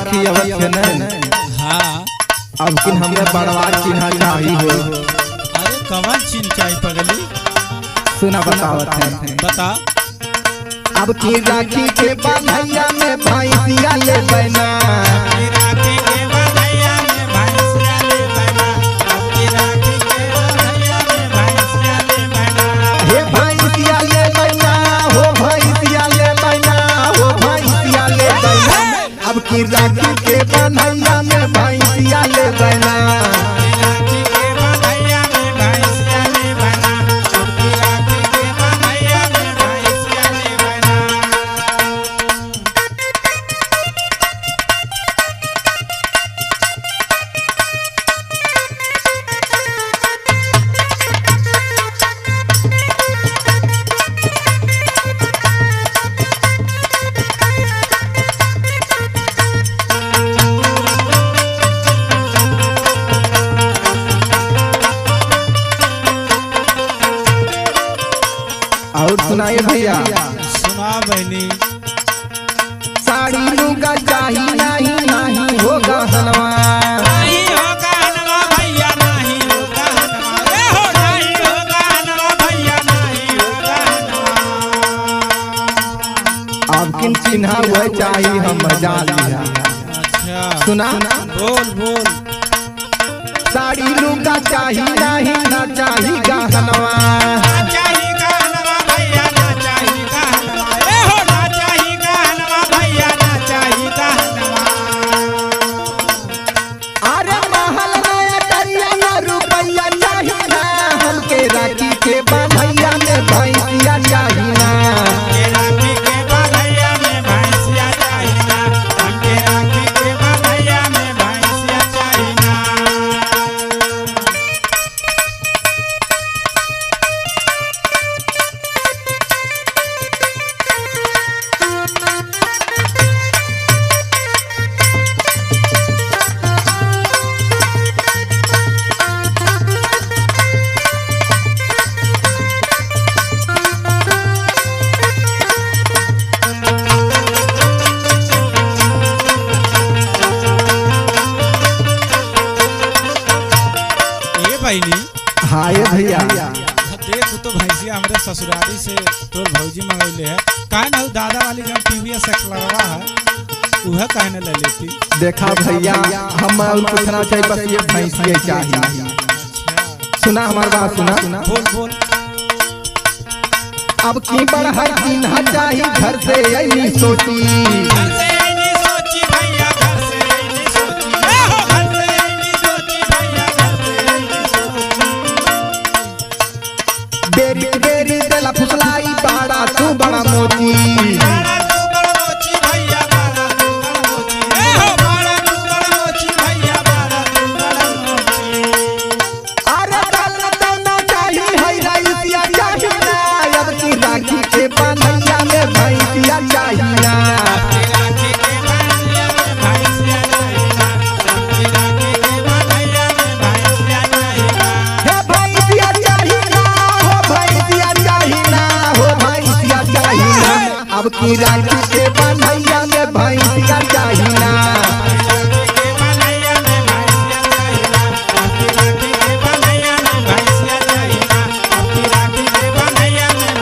राखी अवत है न। हाँ अब किन हमें बड़वा चिन्ह चाहिए हो। अरे कवन चिन्ह चाहिए पगली? सुना बतावत है। बता। अब की राखी के बंधैया में भैंसिया ले बना। हे भैंसिया ले बना हो भैंसिया ले बना हो भैंसिया ले बना। अब की राखी के बंधैया में भैंसिया ले बना। और सुनाए भैया। सुना बहनी। साड़ी लूगा चाहिए नहीं नहीं होगा हलवा। नहीं होगा हलवा भैया नहीं होगा हलवा। ए हो नहीं होगा हलवा भैया नहीं होगा हलवा। अब किन चिन्ह हुए चाहिए हम जान लिया। अच्छा सुना बोल बोल। साड़ी लूगा चाहिए नहीं ना चाहिए हलवा। राखी के बंधैया में भैंसिया चाहिए ना। राखी के बंधैया में भैंसिया चाहिए ना। राखी के बंधैया में भैंसिया चाहिए ना। हाँ ये भैया देख तो भैंसिया हमारे ससुराली से तोर भौजी मंगैले है। काहे ना दादा वाली जब टीवी से लगवा है वह काहे ना ले लेती। देखा भैया हम पूछना चाहिए बस ये भैंसिया चाहिए। सुना हमारी बात सुना। बोल बोल। अब की बढ़ा चिन्ह चाहिए घर से यही सोची। बेरी बेरी देला फुसलाई बाड़ा तू बड़ा मोची। अरे ना चाहिए है राइसिया चाहिए ना। अब की राखी के बंधैया में भैंसिया चाहिए ना। अब की राखी